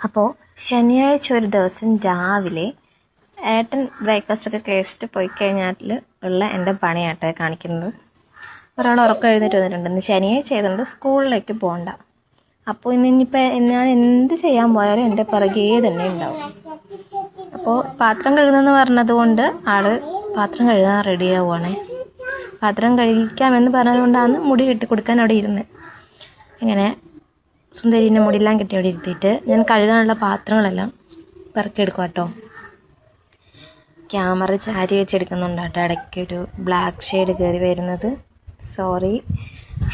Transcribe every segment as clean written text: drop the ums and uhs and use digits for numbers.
അപ്പോൾ ശനിയാഴ്ച ഒരു ദിവസം രാവിലെ ഏട്ടൻ ബ്രേക്ക്ഫാസ്റ്റൊക്കെ കഴിച്ചിട്ട് പോയി കഴിഞ്ഞാൽ ഉള്ള എൻ്റെ പണിയാട്ടെ കാണിക്കുന്നത്. ഒരാൾ ഉറക്കം എഴുന്നേറ്റ് വന്നിട്ടുണ്ട്. ഇന്ന് ശനിയാഴ്ച ആയതുകൊണ്ട് സ്കൂളിലേക്ക് പോകണ്ട. അപ്പോൾ ഇനിയിപ്പോൾ ഞാൻ എന്ത് ചെയ്യാൻ പോയാലും എൻ്റെ പിറകേ തന്നെ ഉണ്ടാവും. അപ്പോൾ പാത്രം കഴുകുന്നെന്ന് പറഞ്ഞതുകൊണ്ട് ആൾ പാത്രം കഴുകാൻ റെഡിയാവുകയാണേ. പാത്രം കഴിക്കാമെന്ന് പറഞ്ഞതുകൊണ്ടാണ് മുടി കെട്ടിക്കൊടുക്കാൻ അവിടെ ഇരുന്നത്. ഇങ്ങനെ സുന്ദരീൻ്റെ മുടിയെല്ലാം കെട്ടി അവിടെ ഇരുത്തിയിട്ട് ഞാൻ കഴുകാനുള്ള പാത്രങ്ങളെല്ലാം പെറുക്കിയെടുക്കും കേട്ടോ. ക്യാമറ ചാരി വെച്ചെടുക്കുന്നുണ്ട് കേട്ടോ. ഇടയ്ക്കൊരു ബ്ലാക്ക് ഷെയ്ഡ് കയറി വരുന്നത്, സോറി,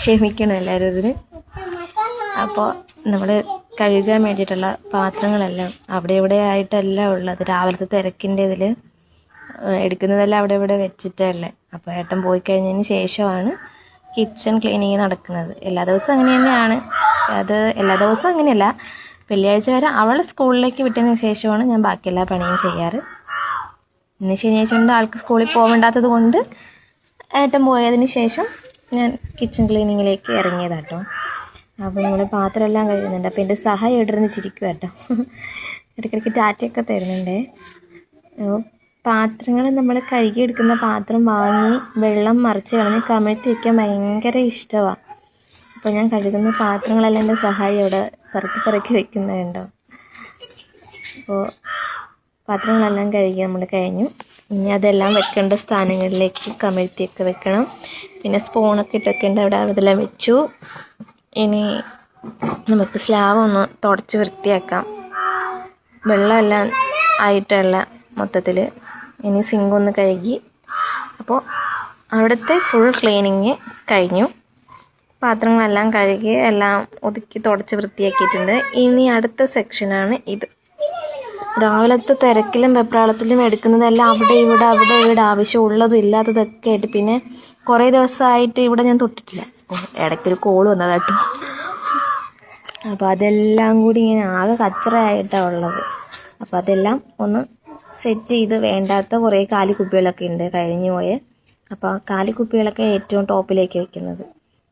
ക്ഷമിക്കണം എല്ലാവരും ഇതിന്. അപ്പോൾ നമ്മൾ കഴുകാൻ വേണ്ടിയിട്ടുള്ള പാത്രങ്ങളെല്ലാം അവിടെ ഇവിടെ ആയിട്ടല്ല ഉള്ളത്. രാവിലത്തെ തിരക്കിൻ്റെ ഇതിൽ എടുക്കുന്നതെല്ലാം അവിടെ ഇവിടെ വെച്ചിട്ടല്ലേ. അപ്പോൾ ഏട്ടൻ പോയി കഴിഞ്ഞതിന് ശേഷമാണ് കിച്ചൺ ക്ലീനിങ് നടക്കുന്നത്. എല്ലാ ദിവസവും അങ്ങനെ തന്നെയാണ്. അത് എല്ലാ ദിവസവും അങ്ങനെയല്ല. വെള്ളിയാഴ്ച വരെ അവളെ സ്കൂളിലേക്ക് വിട്ടതിന് ശേഷമാണ് ഞാൻ ബാക്കി എല്ലാ പണിയും ചെയ്യാറ്. ഇന്ന് ശനിയാഴ്ച കൊണ്ട് ആൾക്ക് സ്കൂളിൽ പോകേണ്ടാത്തത് കൊണ്ട് ഏട്ടൻ പോയതിന് ശേഷം ഞാൻ കിച്ചൺ ക്ലീനിങ്ങിലേക്ക് ഇറങ്ങിയതാട്ടോ. അപ്പോൾ നമ്മൾ പാത്രമെല്ലാം കഴുകുന്നുണ്ട്. അപ്പോൾ എൻ്റെ സഹായം ഇടർന്ന് ചിരിക്കും കേട്ടോ. ഇടയ്ക്കിടയ്ക്ക് ടാറ്റയൊക്കെ തരുന്നുണ്ടേ. പാത്രങ്ങൾ നമ്മൾ കഴുകിയെടുക്കുന്ന പാത്രം വാങ്ങി വെള്ളം മറിച്ച് കളഞ്ഞ് കമഴ്ത്തി വയ്ക്കാൻ ഭയങ്കര ഇഷ്ടമാണ്. അപ്പോൾ ഞാൻ കഴുകുന്ന പാത്രങ്ങളെല്ലാം എൻ്റെ സഹായം ഇവിടെ പറക്കി വെക്കുന്നുണ്ടോ. അപ്പോൾ പാത്രങ്ങളെല്ലാം കഴുകി നമ്മൾ കഴിഞ്ഞു. ഇനി അതെല്ലാം വെക്കേണ്ട സ്ഥാനങ്ങളിലേക്ക് കമഴ്ത്തിയൊക്കെ വെക്കണം. പിന്നെ സ്പൂണൊക്കെ ഇട്ട് വെക്കേണ്ട അവിടെ അതെല്ലാം വെച്ചു. ഇനി നമുക്ക് സ്ലാബ് ഒന്ന് തുടച്ച് വൃത്തിയാക്കാം. വെള്ളമെല്ലാം ആയിട്ടുള്ള മൊത്തത്തിൽ. ഇനി സിങ്കൊന്ന് കഴുകി. അപ്പോൾ അവിടുത്തെ ഫുൾ ക്ലീനിങ് കഴിഞ്ഞു. പാത്രങ്ങളെല്ലാം കഴുകി എല്ലാം ഒതുക്കി തുടച്ച് വൃത്തിയാക്കിയിട്ടുണ്ട്. ഇനി അടുത്ത സെക്ഷനാണ് ഇത്. രാവിലത്തെ തിരക്കിലും വെപ്രാളത്തിലും എടുക്കുന്നതെല്ലാം അവിടെ ഇവിടെ ആവശ്യമുള്ളതും ഇല്ലാത്തതൊക്കെ ആയിട്ട്. പിന്നെ കുറേ ദിവസമായിട്ട് ഇവിടെ ഞാൻ തൊട്ടിട്ടില്ല. ഇടയ്ക്കൊരു കോൾ വന്നതാട്ടോ. അപ്പോൾ അതെല്ലാം കൂടി ഇങ്ങനെ ആകെ കച്ചറയായിട്ടാണ് ഉള്ളത്. അപ്പോൾ അതെല്ലാം ഒന്ന് സെറ്റ് ചെയ്ത്, വേണ്ടാത്ത കുറേ കാലിക്കുപ്പികളൊക്കെ ഉണ്ട് കഴിഞ്ഞു പോയെ. അപ്പോൾ കാലിക്കുപ്പികളൊക്കെ ഏറ്റവും ടോപ്പിലേക്ക് വയ്ക്കുന്നത്,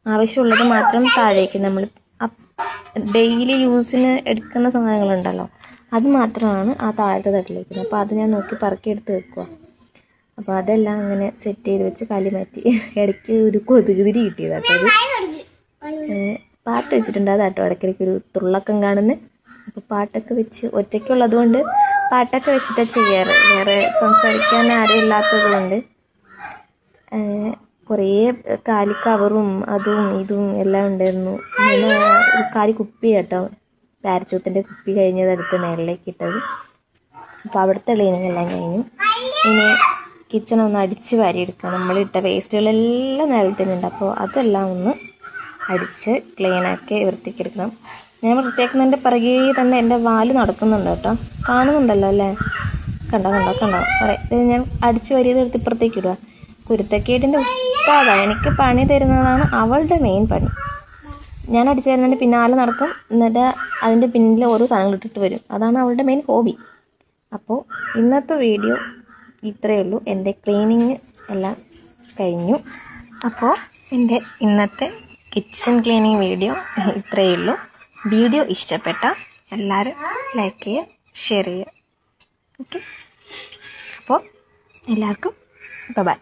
ആവശ്യമുള്ളത് മാത്രം താഴേക്ക്. നമ്മൾ ഡെയിലി യൂസിന് എടുക്കുന്ന സാധനങ്ങളുണ്ടല്ലോ, അത് മാത്രമാണ് ആ താഴത്തെ തട്ടിലേക്ക്. അപ്പോൾ അത് ഞാൻ നോക്കി പറക്കിയെടുത്ത് വെക്കുക. അപ്പോൾ അതെല്ലാം അങ്ങനെ സെറ്റ് ചെയ്ത് വെച്ച് കാലി മാറ്റി. ഇടയ്ക്ക് ഒരു കൊതുക് തിരി കിട്ടിയതാട്ടോ. അത് പാട്ട് വെച്ചിട്ടുണ്ട്, അതാട്ടോ ഇടയ്ക്കിടയ്ക്ക് ഒരു തുള്ളക്കം കാണുന്നത്. അപ്പോൾ പാട്ടൊക്കെ വെച്ച്, ഒറ്റയ്ക്കുള്ളത് കൊണ്ട് പാട്ടൊക്കെ വെച്ചിട്ടാണ് ചെയ്യാറ്. വേറെ സംസാരിക്കാൻ ആരും ഇല്ലാത്തത് കൊണ്ട്. കുറേ കാലി കവറും അതും ഇതും എല്ലാം ഉണ്ടായിരുന്നു. ഇങ്ങനെ ഒരു കാലി കുപ്പി കേട്ടോ, പാരച്ചൂട്ടിൻ്റെ കുപ്പി കഴിഞ്ഞതെടുത്ത് മേളിലേക്ക് ഇട്ടത്. അപ്പോൾ അവിടുത്തെ ക്ലീനിങ് എല്ലാം കഴിഞ്ഞു. ഇനി കിച്ചൺ ഒന്ന് അടിച്ച് വാരിയെടുക്കാം. നമ്മളിട്ട വേസ്റ്റുകളെല്ലാം നിലത്തിനുണ്ട്. അപ്പോൾ അതെല്ലാം ഒന്ന് അടിച്ച് ക്ലീനാക്കി വൃത്തിക്കെടുക്കണം. ഞാൻ വൃത്തിയാക്കുന്നതിൻ്റെ പിറകെ തന്നെ എൻ്റെ വാല് നടക്കുന്നുണ്ട് കേട്ടോ. കാണുന്നുണ്ടല്ലോ അല്ലേ? കണ്ടോ ഞാൻ അടിച്ച് വരിയതെടുത്ത് ഇപ്പുറത്തേക്ക് ഇടുക. കുരുത്തക്കേടിൻ്റെ ഉസ്താദാണ്. എനിക്ക് പണി തരുന്നതാണ് അവളുടെ മെയിൻ പണി. ഞാൻ അടിച്ചു വരുന്നതിൻ്റെ പിന്നാലെ നടക്കും, എന്നിട്ട് അതിൻ്റെ പിന്നിൽ ഓരോ സാധനങ്ങൾ ഇട്ടിട്ട് വരും. അതാണ് അവളുടെ മെയിൻ ഹോബി. അപ്പോൾ ഇന്നത്തെ വീഡിയോ ഇത്രയേ ഉള്ളൂ. എൻ്റെ ക്ലീനിങ് എല്ലാം കഴിഞ്ഞു. അപ്പോൾ എൻ്റെ ഇന്നത്തെ കിച്ചൺ ക്ലീനിങ് വീഡിയോ ഇത്രയേ ഉള്ളൂ. വീഡിയോ ഇഷ്ടപ്പെട്ട എല്ലാവരും ലൈക്ക് ചെയ്യുക, ഷെയർ ചെയ്യുക. ഓക്കെ, അപ്പോൾ എല്ലാവർക്കും ബൈ.